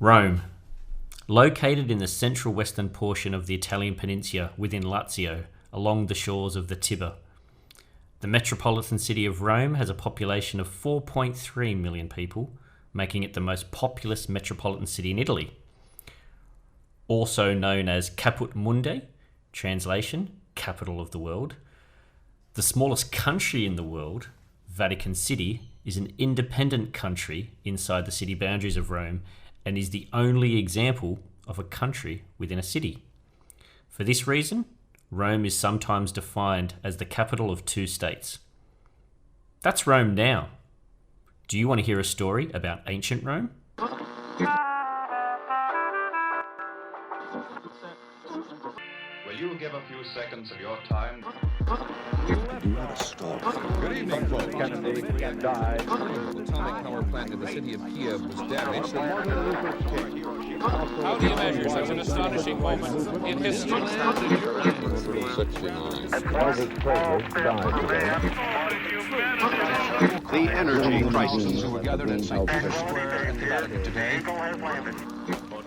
Rome. Located in the central western portion of the Italian peninsula within Lazio, along the shores of the Tiber. The metropolitan city of Rome has a population of 4.3 million people, making it the most populous metropolitan city in Italy. Also known as Caput Mundi, translation, capital of the world. The smallest country in the world, Vatican City, is an independent country inside the city boundaries of Rome and is the only example of a country within a city. For this reason, Rome is sometimes defined as the capital of two states. That's Rome now. Do you want to hear a story about ancient Rome? Will you give a few seconds of your time? Not a story. Good evening, folks. Kennedy died. The atomic power plant in the city of Kiev was damaged. How do you measure such an astonishing moment in history? 69. The energy crisis. Who were gathered at St. Peter's Square in the Vatican today.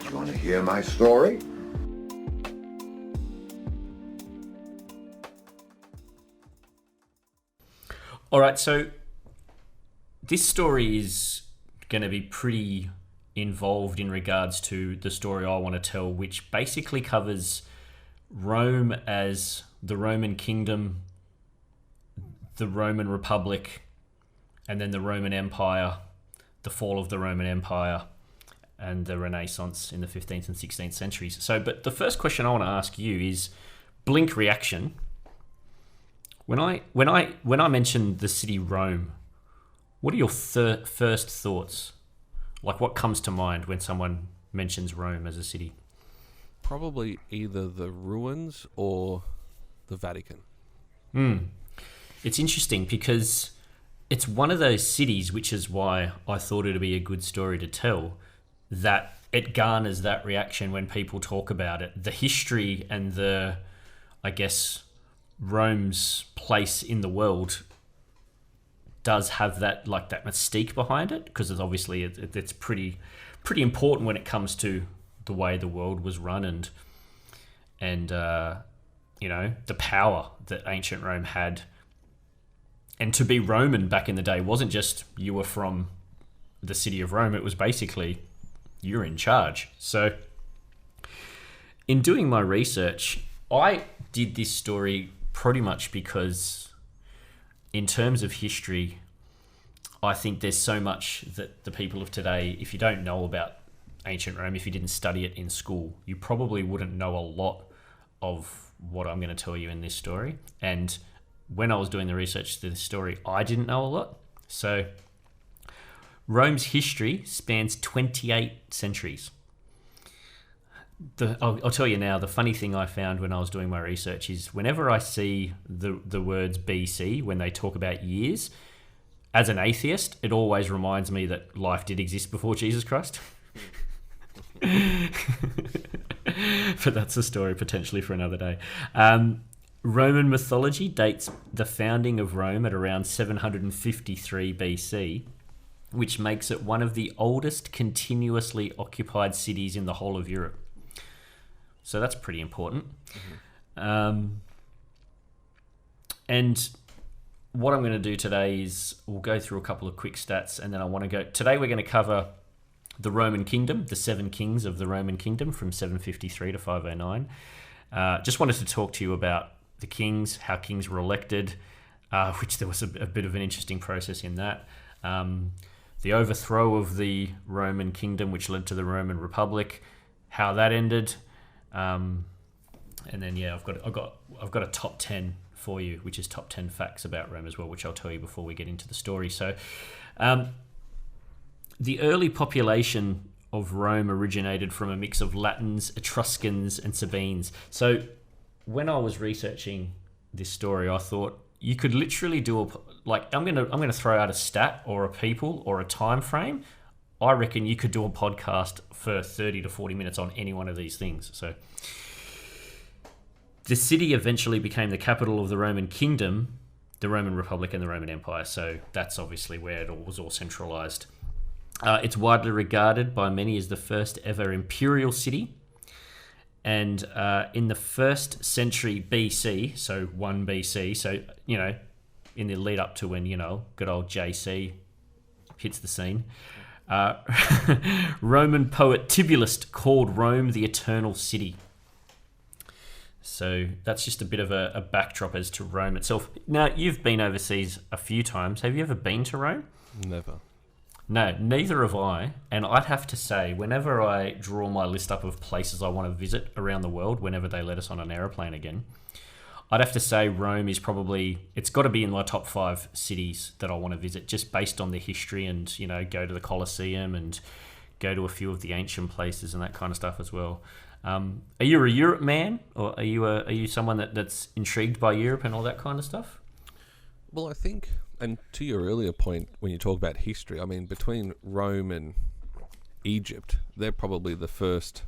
You want to hear my story? All right, so this story is going to be pretty involved in regards to the story I want to tell, which basically covers Rome as the Roman kingdom, the Roman Republic, and then the Roman Empire, the fall of the Roman Empire, and the Renaissance in the 15th and 16th centuries. So, but the first question I want to ask you is blink reaction. When I mention the city Rome, what are your first thoughts? Like, what comes to mind when someone mentions Rome as a city? Probably either the ruins or the Vatican. It's interesting because it's one of those cities, which is why I thought it'd be a good story to tell, that it garners that reaction when people talk about it. The history and the, I guess, Rome's place in the world does have that, like, that mystique behind it, because it's obviously it's pretty important when it comes to the way the world was run and you know, the power that ancient Rome had. And to be Roman back in the day wasn't just you were from the city of Rome, it was basically you're in charge. So in doing my research, I did this story pretty much because in terms of history, I think there's so much that the people of today, if you don't know about ancient Rome, if you didn't study it in school, you probably wouldn't know a lot of what I'm going to tell you in this story. And when I was doing the research to this story, I didn't know a lot. So Rome's history spans 28 centuries. I'll tell you now, the funny thing I found when I was doing my research is whenever I see the words BC, when they talk about years, as an atheist, it always reminds me that life did exist before Jesus Christ. But that's a story potentially for another day. Roman mythology dates the founding of Rome at around 753 BC, which makes it one of the oldest continuously occupied cities in the whole of Europe. So that's pretty important. And what I'm going to do today is we'll go through a couple of quick stats, and then today we're going to cover the Roman kingdom, the 7 kings of the Roman kingdom from 753 to 509. Just wanted to talk to you about the kings, how kings were elected, which there was a bit of an interesting process in that. The overthrow of the Roman kingdom, which led to the Roman Republic, how that ended. And then I've got a top 10 for you, which is top 10 facts about Rome as well, which I'll tell you before we get into the story. So, the early population of Rome originated from a mix of Latins, Etruscans, and Sabines. So, when I was researching this story, I thought you could literally do I'm gonna throw out a stat or a people or a time frame. I reckon you could do a podcast for 30 to 40 minutes on any one of these things. So the city eventually became the capital of the Roman kingdom, the Roman Republic, and the Roman Empire. So that's obviously where it was all centralized. It's widely regarded by many as the first ever imperial city. And in the 1st century BC, so 1 BC, so, in the lead up to when, good old JC hits the scene, Roman poet Tibullus called Rome the Eternal City. So that's just a bit of a backdrop as to Rome itself. Now, you've been overseas a few times. Have you ever been to Rome? Never. No, neither have I. And I'd have to say, whenever I draw my list up of places I want to visit around the world, whenever they let us on an aeroplane again, I'd have to say Rome is probably, it's got to be in my top 5 cities that I want to visit, just based on the history and, go to the Colosseum and go to a few of the ancient places and that kind of stuff as well. Are you a Europe man, or are you someone that's intrigued by Europe and all that kind of stuff? Well, I think, and to your earlier point, when you talk about history, I mean, between Rome and Egypt, they're probably the first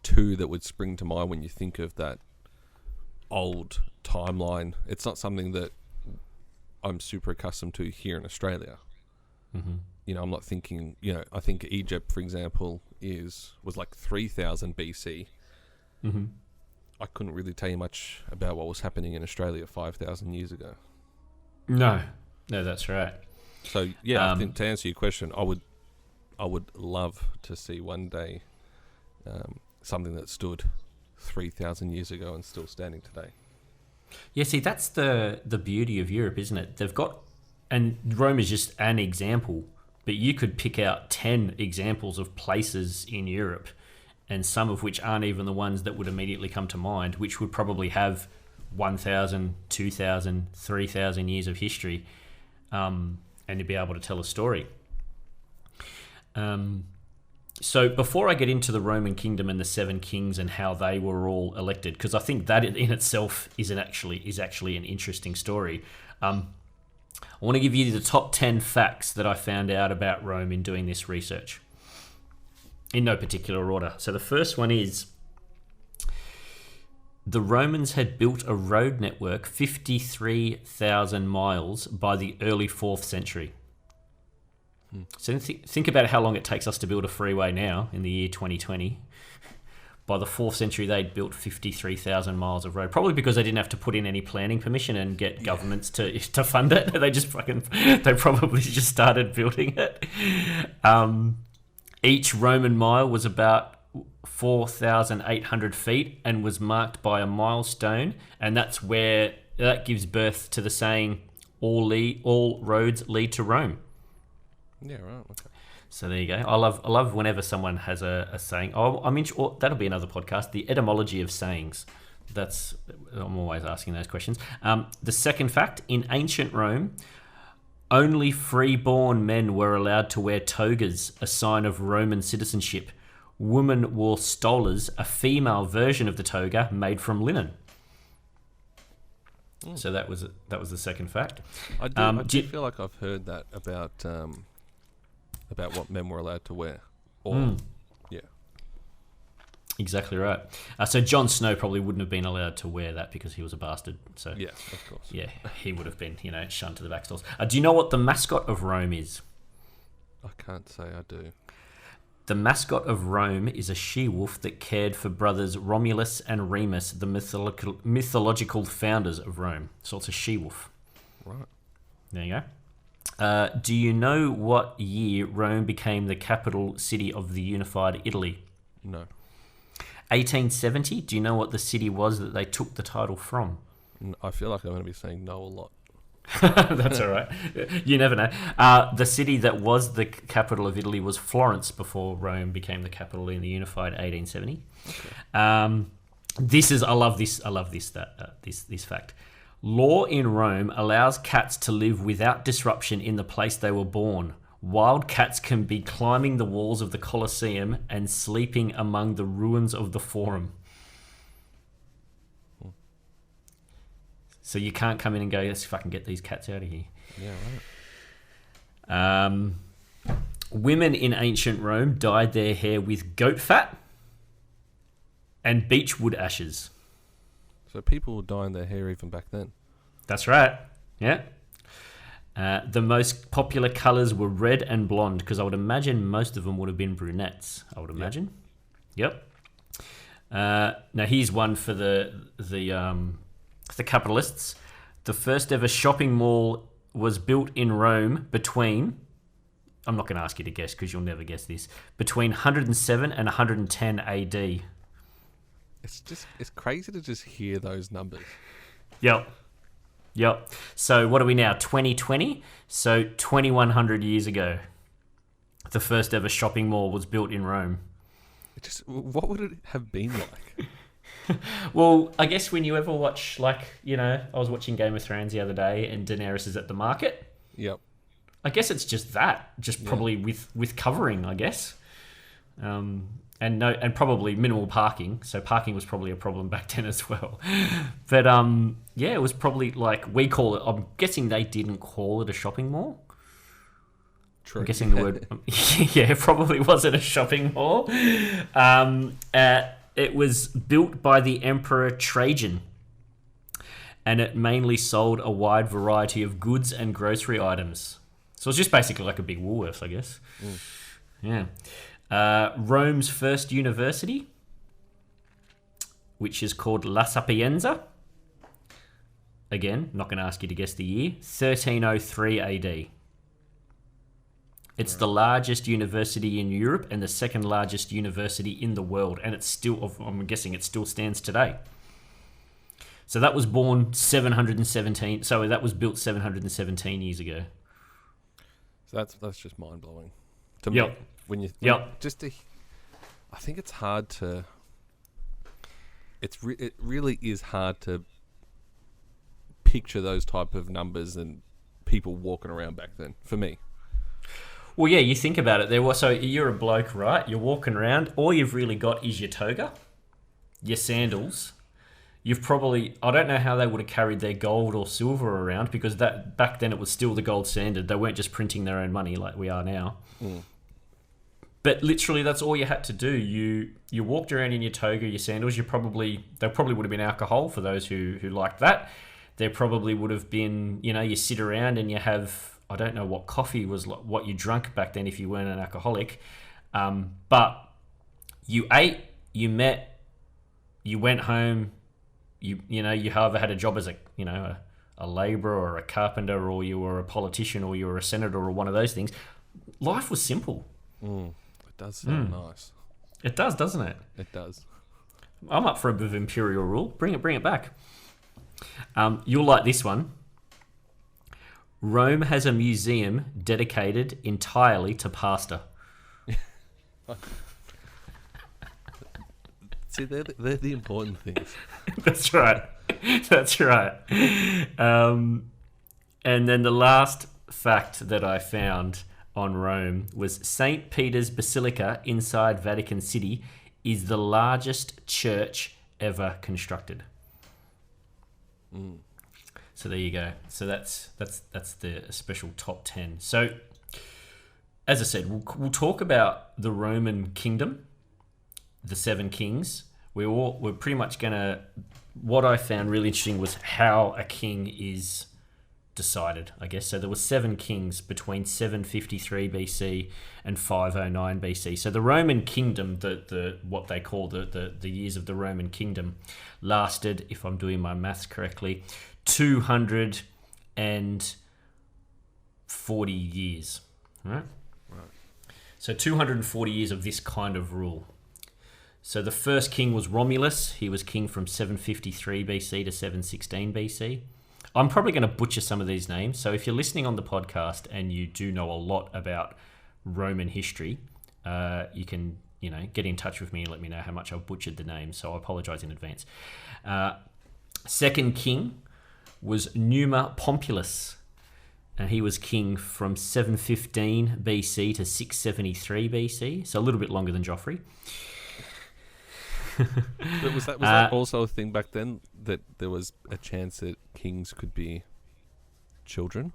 2 that would spring to mind when you think of that old timeline. It's not something that I'm super accustomed to here in Australia. Mm-hmm. I'm not thinking, I think Egypt, for example, was like 3000 BC. Mm-hmm. I couldn't really tell you much about what was happening in Australia 5,000 years ago. No, that's right. So yeah, I think to answer your question, I would love to see one day something that stood 3,000 years ago and still standing today. Yeah, see, that's the beauty of Europe, isn't it? They've got, and Rome is just an example, but you could pick out 10 examples of places in Europe, and some of which aren't even the ones that would immediately come to mind, which would probably have 1,000, 2,000, 3,000 years of history, and to be able to tell a story. So before I get into the Roman kingdom and the 7 kings and how they were all elected, because I think that in itself is actually an interesting story, I want to give you the top 10 facts that I found out about Rome in doing this research, in no particular order. So the first one is, the Romans had built a road network 53,000 miles by the early 4th century. So think about how long it takes us to build a freeway now in the year 2020. By the 4th century, they'd built 53,000 miles of road, probably because they didn't have to put in any planning permission and get governments to fund it. They probably just started building it. Each Roman mile was about 4,800 feet and was marked by a milestone, and that gives birth to the saying, all roads lead to Rome. Yeah, right. Okay. So there you go. I love whenever someone has a saying. That'll be another podcast. The etymology of sayings. I'm always asking those questions. The second fact: in ancient Rome, only free-born men were allowed to wear togas, a sign of Roman citizenship. Women wore stolas, a female version of the toga made from linen. So that was the second fact. I do feel like I've heard that about what men were allowed to wear. Yeah. Exactly right. So Jon Snow probably wouldn't have been allowed to wear that because he was a bastard. So yeah, of course. Yeah, he would have been, shunned to the back stalls. Do you know what the mascot of Rome is? I can't say I do. The mascot of Rome is a she-wolf that cared for brothers Romulus and Remus, the mythological founders of Rome. So it's a she-wolf. Right. There you go. Do you know what year Rome became the capital city of the unified Italy? No. 1870. Do you know what the city was that they took the title from? I feel like I'm going to be saying no a lot. That's all right. You never know. The city that was the capital of Italy was Florence before Rome became the capital in the unified 1870. Okay. I love this fact. Law in Rome allows cats to live without disruption in the place they were born. Wild cats can be climbing the walls of the Colosseum and sleeping among the ruins of the Forum. So you can't come in and go, let's fucking get these cats out of here. Yeah, right. Women in ancient Rome dyed their hair with goat fat and beechwood ashes. So people were dyeing their hair even back then. That's right. Yeah. The most popular colours were red and blonde, because I would imagine most of them would have been brunettes. I would imagine. Yep. Now here's one for the capitalists. The first ever shopping mall was built in Rome between. I'm not going to ask you to guess because you'll never guess this. Between 107 and 110 AD. It's crazy to just hear those numbers. Yep. So what are we now? 2020? So 2100 years ago, the first ever shopping mall was built in Rome. What would it have been like? Well, I guess when you ever watch, I was watching Game of Thrones the other day and Daenerys is at the market. Yep. I guess it's just that, probably with covering, I guess. And probably minimal parking. So parking was probably a problem back then as well. But it was probably we call it. I'm guessing they didn't call it a shopping mall. True. I'm guessing the word. It probably wasn't a shopping mall. It was built by the Emperor Trajan, and it mainly sold a wide variety of goods and grocery items. So it's just basically like a big Woolworths, I guess. Yeah. Rome's first university, which is called La Sapienza. Again, not going to ask you to guess the year. 1303 AD. It's the largest university in Europe and the second largest university in the world. And it's still, I'm guessing it still stands today. So that was born 717. So that was built 717 years ago. So that's just mind blowing to Yep. me. When I think it's hard to. It really is hard to picture those type of numbers and people walking around back then. For me. Well, yeah, you think about it. So you're a bloke, right? You're walking around. All you've really got is your toga, your sandals. You've probably, I don't know how they would have carried their gold or silver around, because that back then it was still the gold standard. They weren't just printing their own money like we are now. But literally, that's all you had to do. You walked around in your toga, your sandals. There probably would have been alcohol for those who liked that. There probably would have been, you sit around and you have, I don't know what coffee was, what you drank back then if you weren't an alcoholic. But you ate, you met, you went home. You however had a job as a labourer or a carpenter, or you were a politician, or you were a senator, or one of those things. Life was simple. It does sound nice. It does, doesn't it? It does. I'm up for a bit of imperial rule. Bring it back. You'll like this one. Rome has a museum dedicated entirely to pasta. See, they're the important things. That's right. That's right. And then the last fact that I found on Rome was St. Peter's Basilica inside Vatican City is the largest church ever constructed. So there you go. So that's the special top 10. So as I said, we'll talk about the Roman kingdom, the 7 kings. We're pretty much gonna. What I found really interesting was how a king is decided, I guess. So there were 7 kings between 753 BC and 509 BC. So the Roman kingdom, the what they call the years of the Roman kingdom, lasted, if I'm doing my maths correctly, 240 years. Right. So 240 years of this kind of rule. So the first king was Romulus. He was king from 753 BC to 716 BC. I'm probably going to butcher some of these names. So if you're listening on the podcast and you do know a lot about Roman history, you can, get in touch with me and let me know how much I've butchered the names. So I apologize in advance. Second king was Numa Pompulus. And he was king from 715 BC to 673 BC. So a little bit longer than Joffrey. But was that also a thing back then, that there was a chance that kings could be children?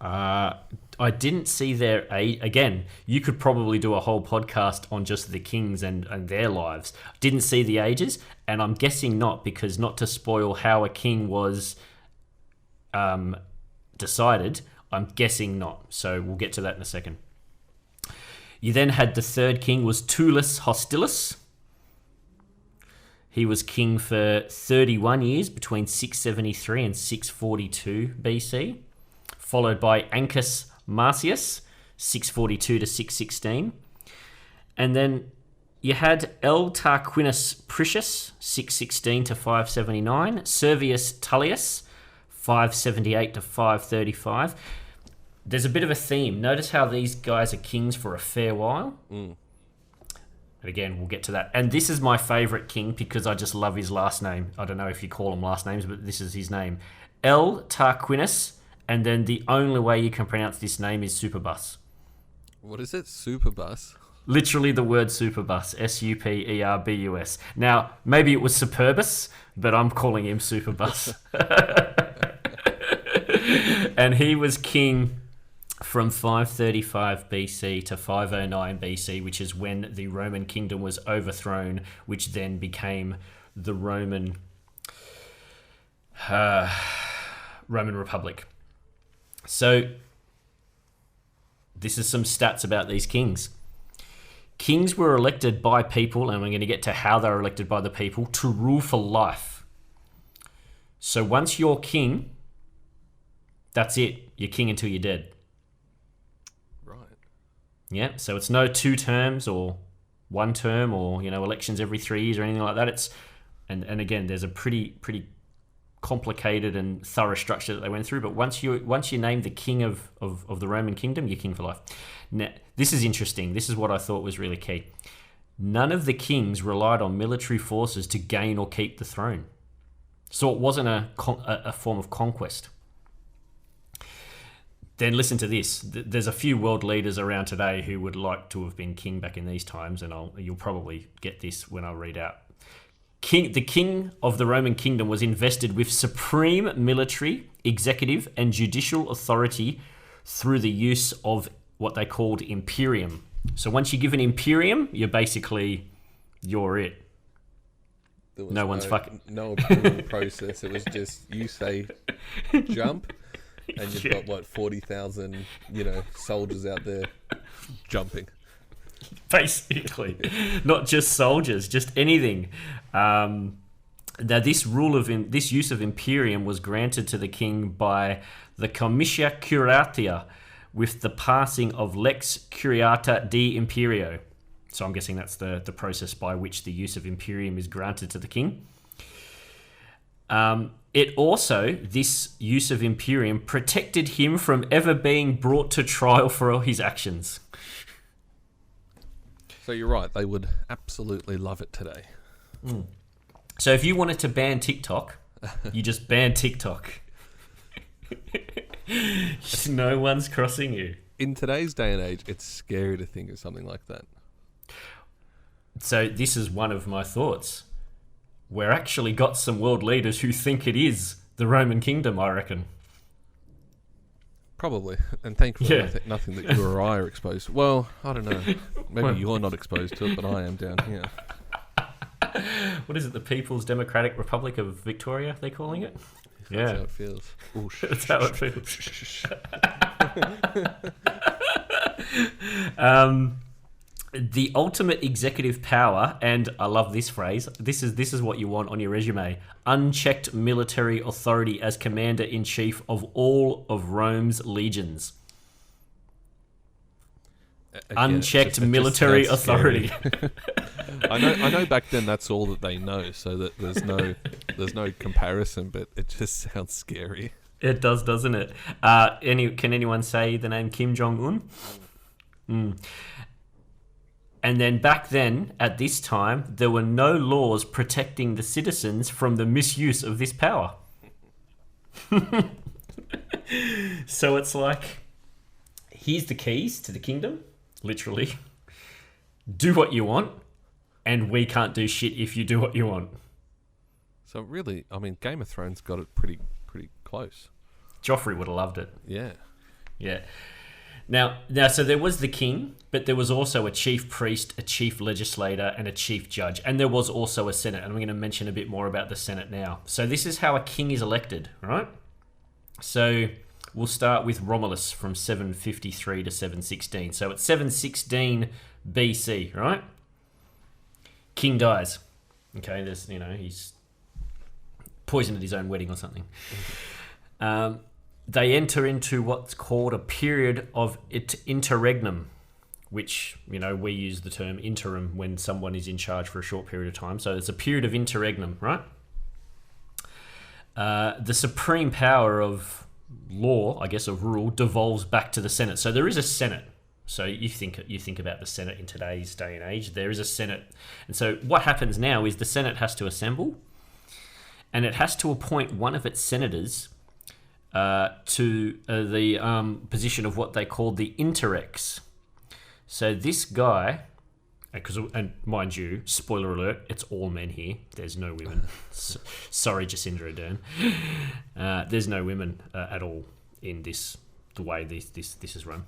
I didn't see their age. Again, you could probably do a whole podcast on just the kings and their lives. Didn't see the ages, and I'm guessing not, because not to spoil how a king was decided, I'm guessing not. So we'll get to that in a second. You then had the third king was Tullus Hostilius. He was king for 31 years between 673 and 642 BC, followed by Ancus Marcius, 642 to 616. And then you had L. Tarquinius Priscus, 616 to 579, Servius Tullius, 578 to 535. There's a bit of a theme. Notice how these guys are kings for a fair while. But again, we'll get to that. And this is my favourite king because I just love his last name. I don't know if you call them last names, but this is his name. L. Tarquinius, and then the only way you can pronounce this name is Superbus. What is it? Superbus? Literally the word Superbus. Superbus. Now, maybe it was Superbus, but I'm calling him Superbus. And he was king from 535 BC to 509 BC, which is when the Roman kingdom was overthrown, which then became the Roman Republic. So this is some stats about these kings. Kings were elected by people, and we're going to get to how they're elected by the people, to rule for life. So once you're king, that's it. You're king until you're dead. Yeah, so it's no 2 terms or 1 term or, elections every 3 years or anything like that. It's and again, there's a pretty complicated and thorough structure that they went through. But once you name the king of the Roman kingdom, you're king for life. Now, this is interesting. This is what I thought was really key. None of the kings relied on military forces to gain or keep the throne. So it wasn't a form of conquest. Then listen to this. There's a few world leaders around today who would like to have been king back in these times, and you'll probably get this when I read out. The king of the Roman kingdom was invested with supreme military, executive, and judicial authority through the use of what they called Imperium. So once you give an Imperium, you're it. There was no one's fucking... No approval process. It was just, you say jump... And you've got 40,000, soldiers out there jumping. Basically, not just soldiers, just anything. Now, this use of Imperium was granted to the king by the Comitia Curiatia, with the passing of Lex Curiata de Imperio. So I'm guessing that's the process by which the use of Imperium is granted to the king. This use of Imperium protected him from ever being brought to trial for all his actions. So you're right, they would absolutely love it today. So if you wanted to ban TikTok, you just ban TikTok. No one's crossing you. In today's day and age, it's scary to think of something like that. So this is one of my thoughts. We're actually got some world leaders who think it is the Roman kingdom, I reckon. Probably. And thankfully, Yeah. nothing that you or I are exposed to. Well, I don't know. Maybe you're not exposed to it, but I am down here. What is it? The People's Democratic Republic of Victoria, they're calling it? That's how it feels. Ooh, That's how it feels. The ultimate executive power, and I love this phrase, this is what you want on your resume: unchecked military authority as commander-in-chief of all of Rome's legions. Again, Unchecked it just military sounds authority. I know back then that's all that they know, so that there's no comparison, but it just sounds scary. It does, doesn't it? Can anyone say the name Kim Jong-un? And then back then, at this time, there were no laws protecting the citizens from the misuse of this power. So it's like, here's the keys to the kingdom, literally. Do what you want, and we can't do shit if you do what you want. So really, I mean, Game of Thrones got it pretty close. Joffrey would have loved it. Yeah. Yeah. Now, so there was the king, but there was also a chief priest, a chief legislator, and a chief judge. And there was also a senate. And I'm going to mention a bit more about the senate now. So this is how a king is elected, right? So We'll start with Romulus from 753 to 716. So it's 716 BC, right? King dies. Okay, he's poisoned at his own wedding or something. They enter into what's called a period of interregnum, which, we use the term interim when someone is in charge for a short period of time. So it's a period of interregnum, right? The supreme power of law, I guess, of rule, devolves back to the Senate. So there is a Senate. So you think about the Senate in today's day and age. There is a Senate. And so what happens now is the Senate has to assemble, and it has to appoint one of its senators to the position of what they call the interrex. So this guy, and mind you, spoiler alert, it's all men here. There's no women. Sorry, Jacinda Ardern. There's no women at all in the way this is run.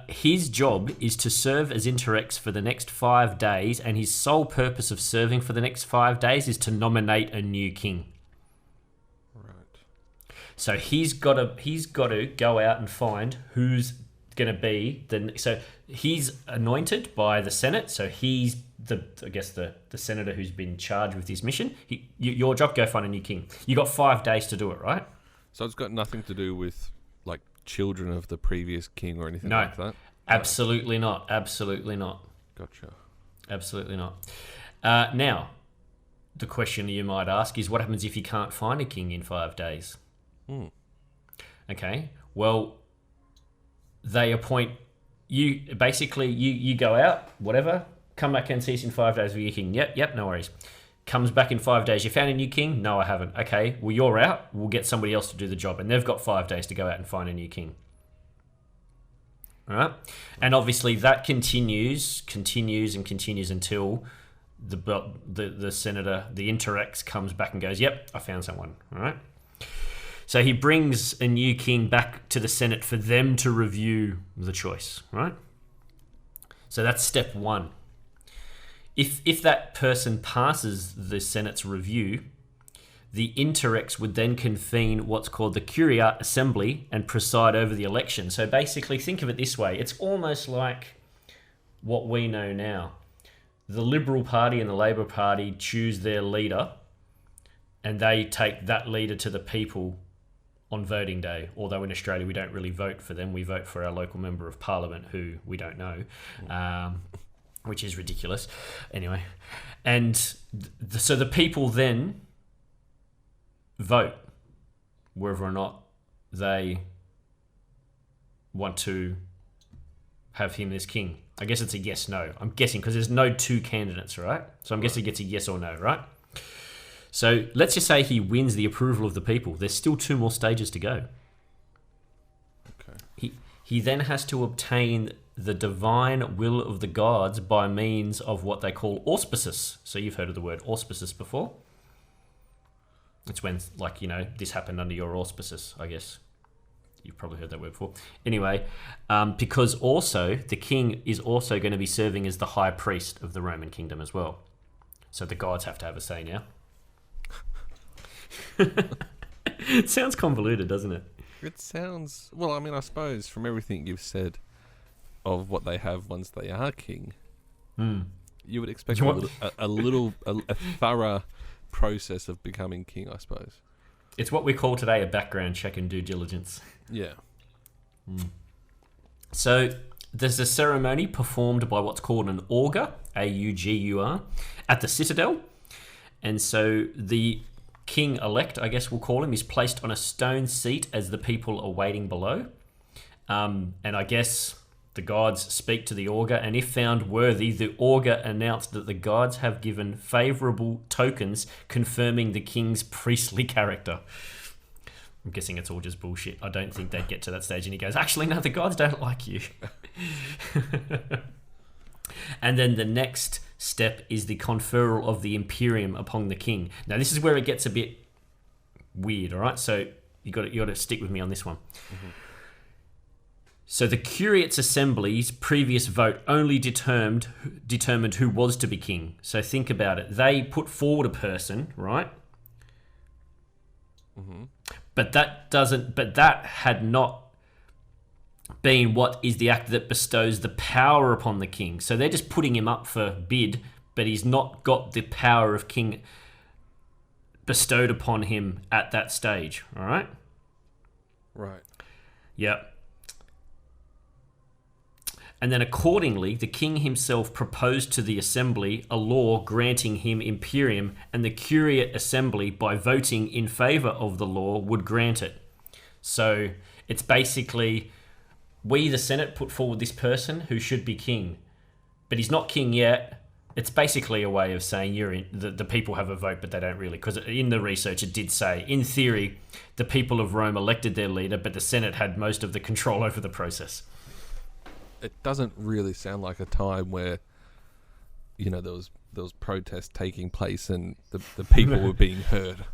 His job is to serve as interrex for the next 5 days, and his sole purpose of serving for the next 5 days is to nominate a new king. Right. So he's got to go out and find who's going to be so he's anointed by the Senate. So he's the senator who's been charged with this mission. Your job, go find a new king. You got 5 days to do it, right? So it's got nothing to do with like children of the previous king or anything like that? Absolutely not. Absolutely not. Gotcha. Absolutely not. Now, the question you might ask is, what happens if you can't find a king in 5 days? Okay, well, they appoint you. Basically, you go out, whatever, come back and see us in 5 days with your king. Yep, no worries. Comes back in 5 days. You found a new king? No, I haven't. Okay, well, you're out. We'll get somebody else to do the job. And they've got 5 days to go out and find a new king. All right? And obviously that continues until the senator, the interrex, comes back and goes, yep, I found someone. All right? So he brings a new king back to the Senate for them to review the choice, right? So that's step one. If that person passes the Senate's review, the interrex would then convene what's called the Curiate Assembly and preside over the election. So basically, think of it this way. It's almost like what we know now. The Liberal Party and the Labor Party choose their leader, and they take that leader to the people on voting day. Although in Australia, we don't really vote for them. We vote for our local member of parliament, who we don't know. Which is ridiculous. Anyway, and so the people then vote whether or not they want to have him as king. I guess it's a yes/no. I'm guessing because there's no two candidates, right? So I'm guessing it's a yes or no, right? So let's just say he wins the approval of the people. There's still 2 more stages to go. Okay. He then has to obtain the divine will of the gods by means of what they call auspices. So you've heard of the word auspices before? It's when, this happened under your auspices, I guess. You've probably heard that word before. Anyway, because also the king is also going to be serving as the high priest of the Roman kingdom as well. So the gods have to have a say now. It sounds convoluted, doesn't it? It sounds... Well, I mean, I suppose from everything you've said of what they have once they are king, you would expect a thorough process of becoming king, I suppose. It's what we call today a background check and due diligence. Yeah. So there's a ceremony performed by what's called an augur, A-U-G-U-R, at the citadel. And so the king-elect, I guess we'll call him, is placed on a stone seat as the people are waiting below. And I guess the gods speak to the augur, and if found worthy, the augur announced that the gods have given favourable tokens confirming the king's priestly character. I'm guessing it's all just bullshit. I don't think they'd get to that stage. And he goes, actually, no, the gods don't like you. And then the next step is the conferral of the Imperium upon the king. Now, this is where it gets a bit weird, all right? So you got to stick with me on this one. Mm-hmm. So the Curiate's Assembly's previous vote only determined who was to be king. So think about it. They put forward a person, right? Mm-hmm. But that had not been what is the act that bestows the power upon the king. So they're just putting him up for bid, but he's not got the power of king bestowed upon him at that stage. All right? Right. Yep. And then accordingly, the king himself proposed to the assembly a law granting him Imperium, and the Curiate assembly, by voting in favour of the law, would grant it. So it's basically, we, the Senate, put forward this person who should be king, but he's not king yet. It's basically a way of saying the people have a vote, but they don't really. Because in the research, it did say, in theory, the people of Rome elected their leader, but the Senate had most of the control over the process. It doesn't really sound like a time where, there was protests taking place and the people were being heard.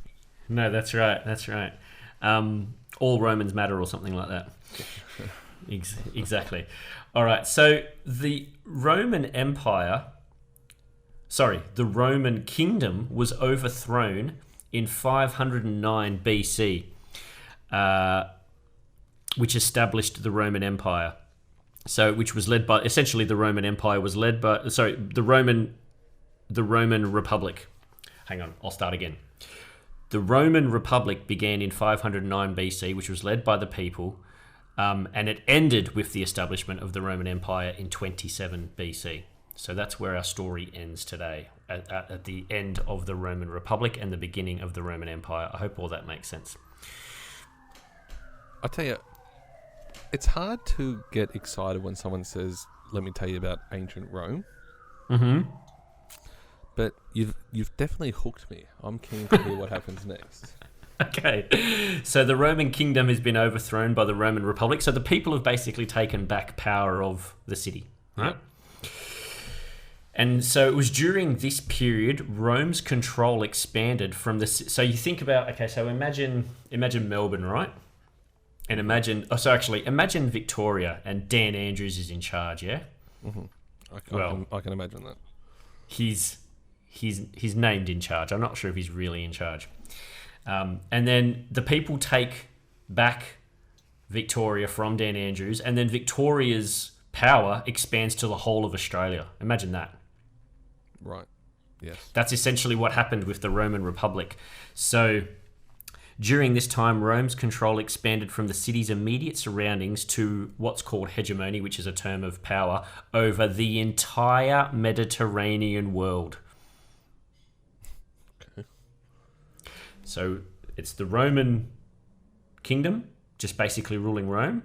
No, that's right. That's right. All Romans matter or something like that. Exactly. All right. So the Roman kingdom was overthrown in 509 BC, which established the Roman Empire. So, which was led by, essentially the Roman Empire was led by, the Roman Republic. Hang on, I'll start again. The Roman Republic began in 509 BC, which was led by the people, and it ended with the establishment of the Roman Empire in 27 BC. So that's where our story ends today, at the end of the Roman Republic and the beginning of the Roman Empire. I hope all that makes sense. I'll tell you, it's hard to get excited when someone says, "Let me tell you about ancient Rome." Mm-hmm. But you've definitely hooked me. I'm keen to hear what happens next. Okay. So the Roman kingdom has been overthrown by the Roman Republic. So the people have basically taken back power of the city, right? And so it was during this period Rome's control expanded from the. So you think about, okay, so imagine Melbourne, right? And imagine Victoria, and Dan Andrews is in charge, yeah? Mm-hmm. I can imagine that. He's named in charge. I'm not sure if he's really in charge. And then the people take back Victoria from Dan Andrews, and then Victoria's power expands to the whole of Australia. Imagine that. Right. Yes. That's essentially what happened with the Roman Republic. So during this time, Rome's control expanded from the city's immediate surroundings to what's called hegemony, which is a term of power, over the entire Mediterranean world. Okay. So it's the Roman kingdom, just basically ruling Rome.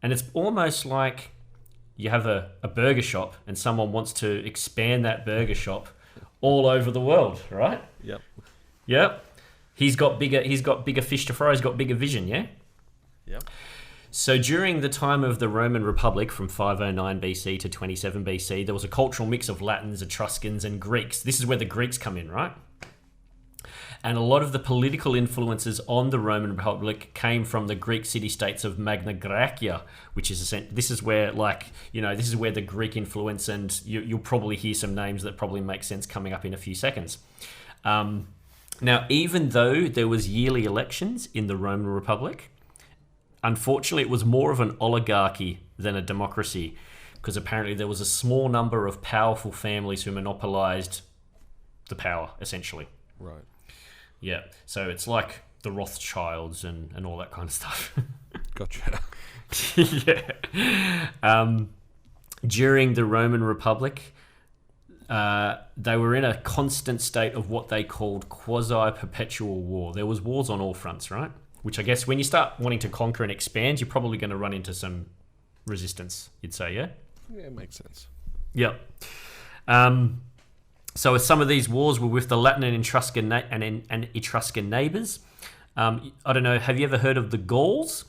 And it's almost like you have a burger shop and someone wants to expand that burger shop all over the world, right? Yep. Yep. He's got bigger fish to fry. He's got bigger vision, yeah? Yep. So during the time of the Roman Republic, from 509 BC to 27 BC, there was a cultural mix of Latins, Etruscans, and Greeks. This is where the Greeks come in, right? And a lot of the political influences on the Roman Republic came from the Greek city-states of Magna Graecia, which is this is where the Greek influence, and you'll probably hear some names that probably make sense coming up in a few seconds. Now, even though there was yearly elections in the Roman Republic, unfortunately, it was more of an oligarchy than a democracy, because apparently there was a small number of powerful families who monopolized the power, essentially. Right. Yeah, so it's like the Rothschilds and all that kind of stuff. Gotcha. Yeah. During the Roman Republic, they were in a constant state of what they called quasi-perpetual war. There was wars on all fronts, right? Which I guess when you start wanting to conquer and expand, you're probably going to run into some resistance, you'd say, yeah? Yeah, it makes sense. Yep. So some of these wars were with the Latin and Etruscan neighbours. I don't know, have you ever heard of the Gauls?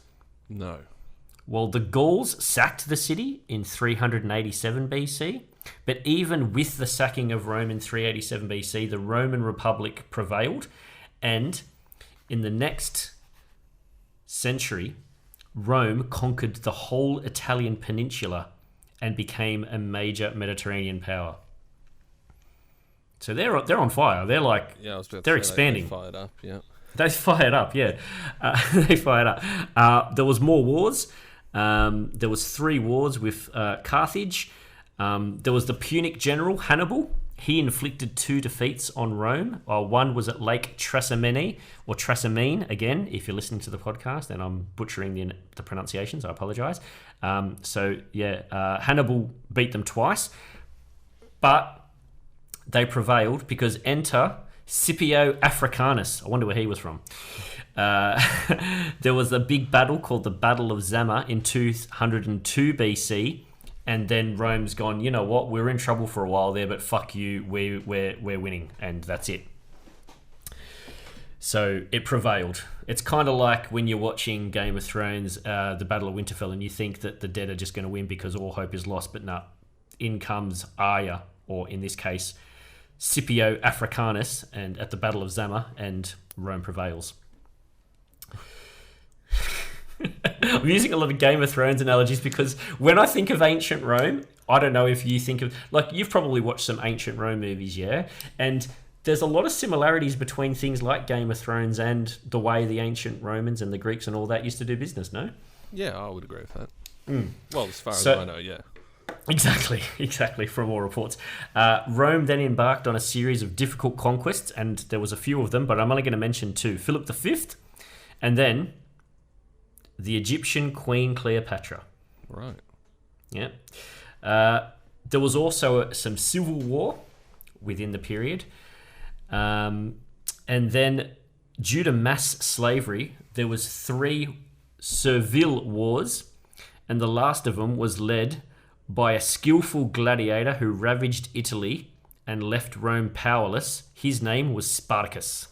No. Well, the Gauls sacked the city in 387 BC, but even with the sacking of Rome in 387 BC, the Roman Republic prevailed, and in the next century, Rome conquered the whole Italian peninsula and became a major Mediterranean power. So they're on fire. They're like, yeah, I was about they're to say expanding. They fired up, yeah. They fired up, yeah. They fired up. There was more wars. There was 3 wars with Carthage. There was the Punic general Hannibal. He inflicted 2 defeats on Rome. One was at Lake Trasimene, or Trasimene, again, if you're listening to the podcast, and I'm butchering the pronunciations, I apologise. Hannibal beat them twice, but they prevailed because enter Scipio Africanus. I wonder where he was from. There was a big battle called the Battle of Zama in 202 BC, and then Rome's gone, you know what, we're in trouble for a while there, but fuck you, we're winning, and that's it. So it prevailed. It's kind of like when you're watching Game of Thrones, the Battle of Winterfell, and you think that the dead are just going to win because all hope is lost, but no, in comes Arya, or in this case, Scipio Africanus, and at the Battle of Zama, and Rome prevails. I'm using a lot of Game of Thrones analogies because when I think of ancient Rome, I don't know if you think of... Like, you've probably watched some ancient Rome movies, yeah? And there's a lot of similarities between things like Game of Thrones and the way the ancient Romans and the Greeks and all that used to do business, no? Yeah, I would agree with that. Well, as far as I know, yeah. Exactly, from all reports. Rome then embarked on a series of difficult conquests, and there was a few of them, but I'm only going to mention 2. Philip V, and then the Egyptian Queen Cleopatra. Right. Yeah. There was also some civil war within the period. And then, due to mass slavery, there was 3 servile wars, and the last of them was led by a skillful gladiator who ravaged Italy and left Rome powerless. His name was Spartacus.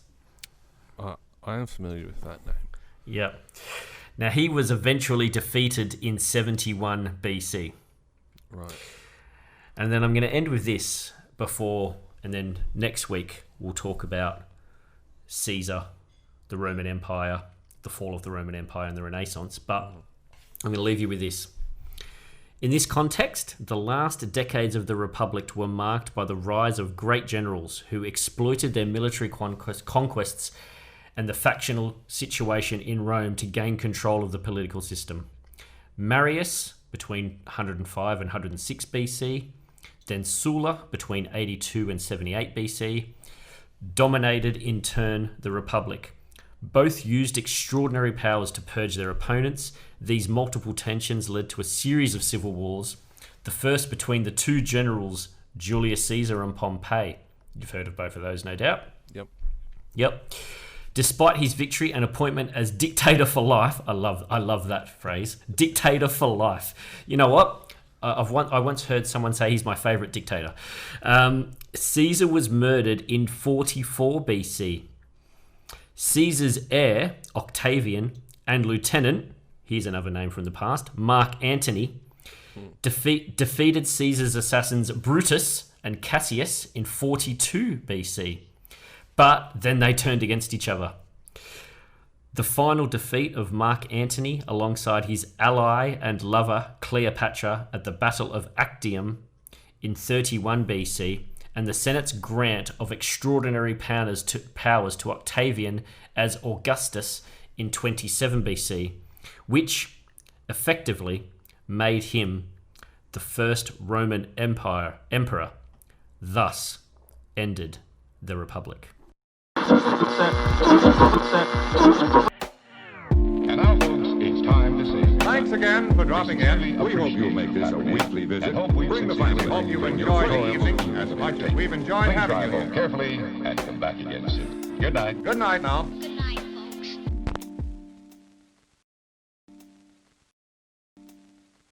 I am familiar with that name. Yep. Now, he was eventually defeated in 71 BC. Right. And then I'm going to end with this and then next week we'll talk about Caesar, the Roman Empire, the fall of the Roman Empire and the Renaissance. But I'm going to leave you with this. In this context, the last decades of the Republic were marked by the rise of great generals who exploited their military conquests and the factional situation in Rome to gain control of the political system. Marius, between 105 and 106 BC, then Sulla, between 82 and 78 BC, dominated in turn the Republic. Both used extraordinary powers to purge their opponents. These multiple tensions led to a series of civil wars, the first between the 2 generals, Julius Caesar and Pompey. You've heard of both of those, no doubt? Yep. Despite his victory and appointment as dictator for life, I love that phrase, dictator for life. You know what? I once heard someone say he's my favourite dictator. Caesar was murdered in 44 BC. Caesar's heir, Octavian, and lieutenant, here's another name from the past, Mark Antony, defeated Caesar's assassins Brutus and Cassius in 42 BC. But then they turned against each other. The final defeat of Mark Antony alongside his ally and lover Cleopatra at the Battle of Actium in 31 BC, and the Senate's grant of extraordinary powers to Octavian as Augustus in 27 BC, which effectively made him the first Roman emperor, thus ended the Republic. And now, folks, it's time to say Thanks again for dropping in. We hope you'll make this a weekly visit. Bring the family. Hope you enjoy the evening as much as we've enjoyed Please having drive you home here. carefully and come back again soon. Good night. Good night now.